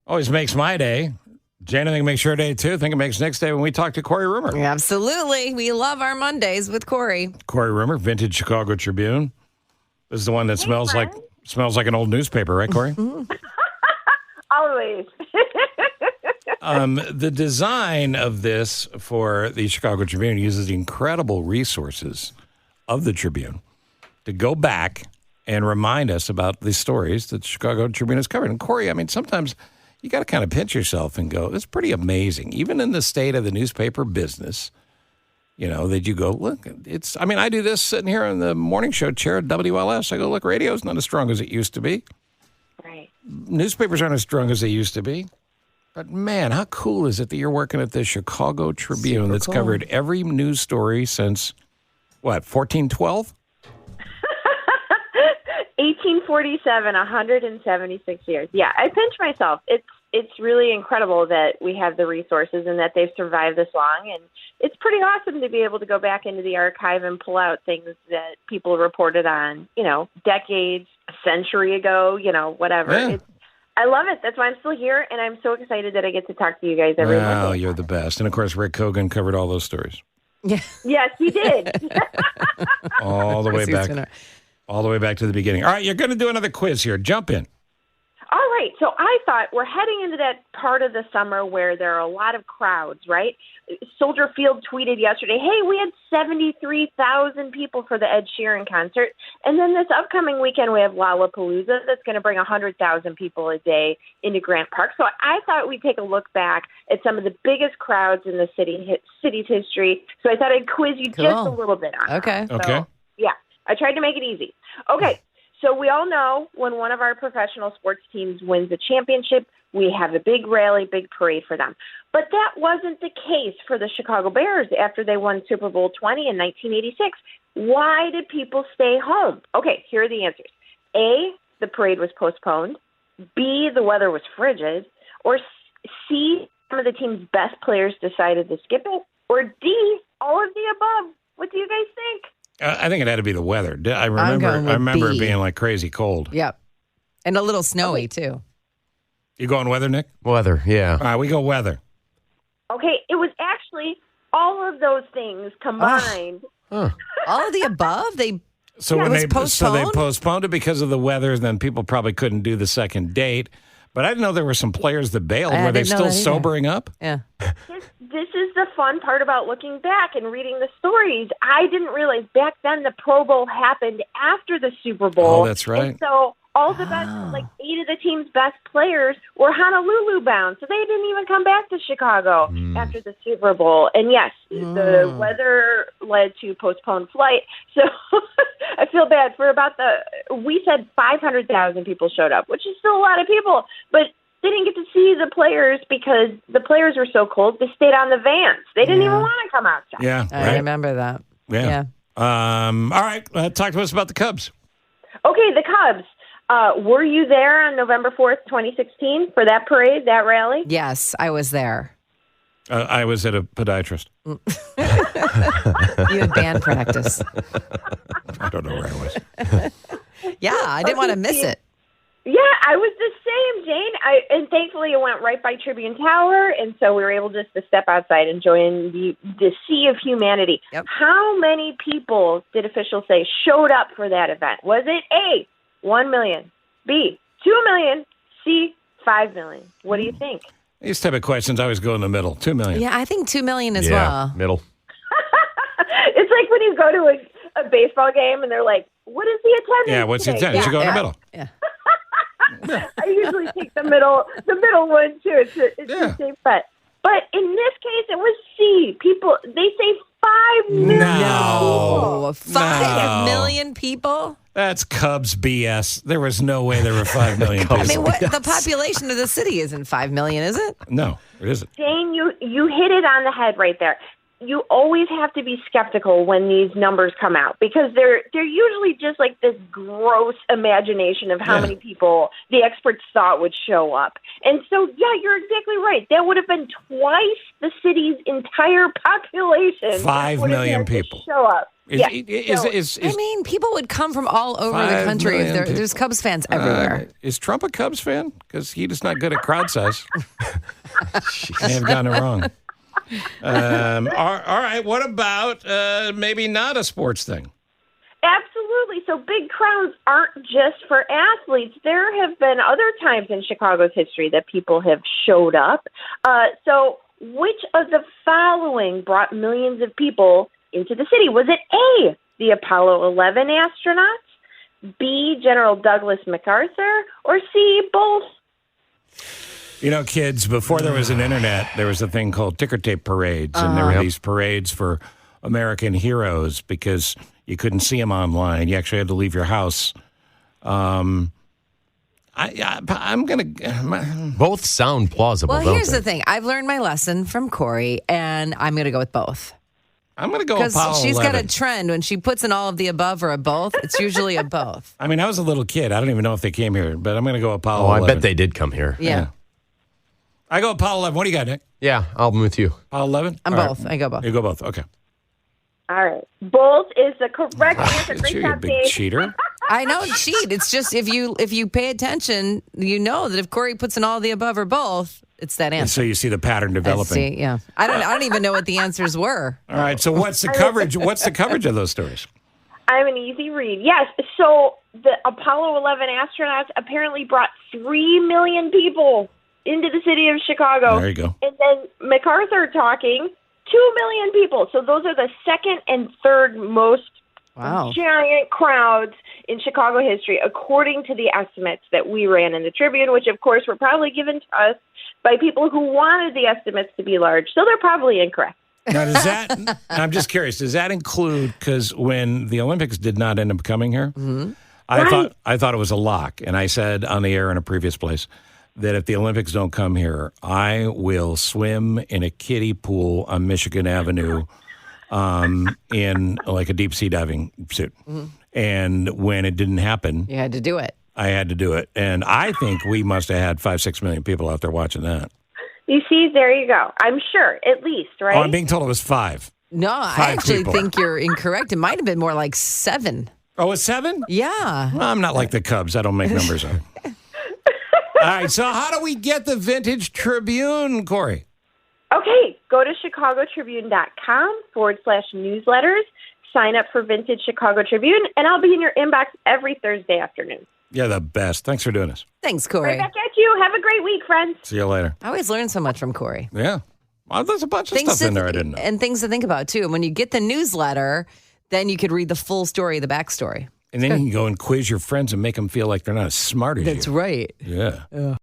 Always makes my day. Jane, I think it makes your day, too. I think it makes Nick's day when we talk to Kori Rumore. Absolutely. We love our Mondays with Kori. Kori Rumore, Vintage Chicago Tribune. This is the one that smells like an old newspaper, right, Kori? Always. The design of this for the Chicago Tribune uses the incredible resources of the Tribune to go back and remind us about the stories that the Chicago Tribune has covered. And Kori, I mean, sometimes you got to kind of pinch yourself and go, it's pretty amazing. Even in the state of the newspaper business, you know, that you go, look, it's, I mean, I do this sitting here on the morning show chair at WLS. I go, look, radio's not as strong as it used to be. Right. Newspapers aren't as strong as they used to be. But, man, how cool is it that you're working at the Chicago Tribune that's covered every news story since, 1412? 1847, 176 years. Yeah, I pinch myself. It's really incredible that we have the resources and that they've survived this long. And it's pretty awesome to be able to go back into the archive and pull out things that people reported on, decades, a century ago, whatever. Yeah. I love it. That's why I'm still here, and I'm so excited that I get to talk to you guys every Monday. Wow, you're the best. And, of course, Rick Kogan covered all those stories. Yeah. Yes, he did. All the way back. All the way back to the beginning. All right, you're going to do another quiz here. Jump in. All right. So I thought we're heading into that part of the summer where there are a lot of crowds, right? Soldier Field tweeted yesterday, hey, we had 73,000 people for the Ed Sheeran concert. And then this upcoming weekend, we have Lollapalooza that's going to bring 100,000 people a day into Grant Park. So I thought we'd take a look back at some of the biggest crowds in the city's history. So I thought I'd quiz you just a little bit on that. Okay. So, yeah, I tried to make it easy. Okay. So we all know when one of our professional sports teams wins a championship, we have a big rally, big parade for them. But that wasn't the case for the Chicago Bears after they won Super Bowl 20 in 1986. Why did people stay home? Okay, here are the answers. A, the parade was postponed. B, the weather was frigid. Or C, some of the team's best players decided to skip it. Or D, all of the above. What do you guys think? I think it had to be the weather. I remember it being like crazy cold. Yep. And a little snowy, too. You going weather, Nick? Weather, yeah. All right, we go weather. Okay, it was actually all of those things combined. All of the above? They postponed it because of the weather, and then people probably couldn't do the second date. But I didn't know there were some players that bailed. Were they still sobering up? Yeah. This is the fun part about looking back and reading the stories. I didn't realize back then the Pro Bowl happened after the Super Bowl. Oh, that's right. And so all the best, 8 of the team's best players were Honolulu bound. So they didn't even come back to Chicago after the Super Bowl. And yes, the weather led to postponed flight. So I feel bad for we said 500,000 people showed up, which is still a lot of people, but they didn't get to see the players because the players were so cold. They stayed on the vans. They didn't even want to come outside. Yeah, I remember that. Yeah. All right, talk to us about the Cubs. Okay, the Cubs. Were you there on November 4th, 2016 for that parade, that rally? Yes, I was there. I was at a podiatrist. You had band practice. I don't know where I was. Yeah, I didn't want to miss it. Yeah, I was the same, Jane. And thankfully it went right by Tribune Tower, and so we were able just to step outside and join the sea of humanity. Yep. How many people did officials say showed up for that event? Was it A, 1 million, B, 2 million, C, 5 million? What do you think? These type of questions always go in the middle. 2 million. Yeah, I think 2 million as well. Middle. It's like when you go to a baseball game and they're like, what is the attendance? Yeah, what's the today? attendance? You go in the middle. Yeah. I usually take the middle one too. It's a safe bet. But in this case, it was C. People, they say 5 million. No. 5 million people? That's Cubs BS. There was no way there were 5 million people. I mean, the population of the city isn't 5 million, is it? No, it isn't. Jane, you hit it on the head right there. You always have to be skeptical when these numbers come out because they're usually just like this gross imagination of how many people the experts thought would show up. And so, yeah, you're exactly right. That would have been twice the city's entire population. 5 million people. Show up. Yeah. I mean, people would come from all over the 5 country. million There's Cubs fans everywhere. Is Trump a Cubs fan? Because he's just not good at crowd size. May have gotten it wrong. All right. What about maybe not a sports thing? Absolutely. So big crowds aren't just for athletes. There have been other times in Chicago's history that people have showed up. So which of the following brought millions of people into the city? Was it A, the Apollo 11 astronauts, B, General Douglas MacArthur, or C, both? You know, kids, before there was an internet, there was a thing called ticker tape parades, and there were these parades for American heroes because you couldn't see them online. You actually had to leave your house. I'm going to... Both sound plausible, Well, don't here's they? the thing. I've learned my lesson from Kori, and I'm going to go with both. I'm going to go Apollo 11. Because she's got a trend. When she puts in all of the above or a both, it's usually a both. I mean, I was a little kid. I don't even know if they came here, but I'm going to go Apollo 11. I bet they did come here. Yeah. I go Apollo 11. What do you got, Nick? Yeah, I'll be with you. Apollo 11? I'm All both. right. I go both. You go both. Okay. All right. Both is the correct answer. Great You job, big Dave. cheater. I know cheat. It's just if you pay attention, you know that if Kori puts in all the above or both, it's that And answer. so you see the pattern developing. See, yeah. I don't even know what the answers were. All right. So what's the coverage? What's the coverage of those stories? I'm an easy read. Yes. So the Apollo 11 astronauts apparently brought 3 million people into the city of Chicago. There you go. And then MacArthur talking, 2 million people. So those are the second and third most Wow. giant crowds in Chicago history, according to the estimates that we ran in the Tribune, which, of course, were probably given to us by people who wanted the estimates to be large. So they're probably incorrect. Now, does that? I'm just curious. Does that include? Because when the Olympics did not end up coming here, I thought it was a lock, and I said on the air in a previous place that if the Olympics don't come here, I will swim in a kiddie pool on Michigan Avenue in like a deep sea diving suit. And when it didn't happen, You had to do it. I had to do it. And I think we must have had 5-6 million people out there watching that. You see, there you go. I'm sure, at least, right? Oh, I'm being told it was 5. No, I 5 actually people. think you're incorrect. It might have been more like 7. Oh, it's 7? Yeah. Well, I'm not like the Cubs. I don't make numbers up. All right, so how do we get the Vintage Tribune, Kori? Okay, go to chicagotribune.com/newsletters, sign up for Vintage Chicago Tribune, and I'll be in your inbox every Thursday afternoon. You're the best. Thanks for doing this. Thanks, Kori. Right back at you. Have a great week, friends. See you later. I always learn so much from Kori. Yeah. Well, there's a bunch of stuff in there I didn't know. And things to think about, too. And when you get the newsletter, then you could read the full story, the backstory. And then you can go and quiz your friends and make them feel like they're not as smart as you. That's right. Yeah.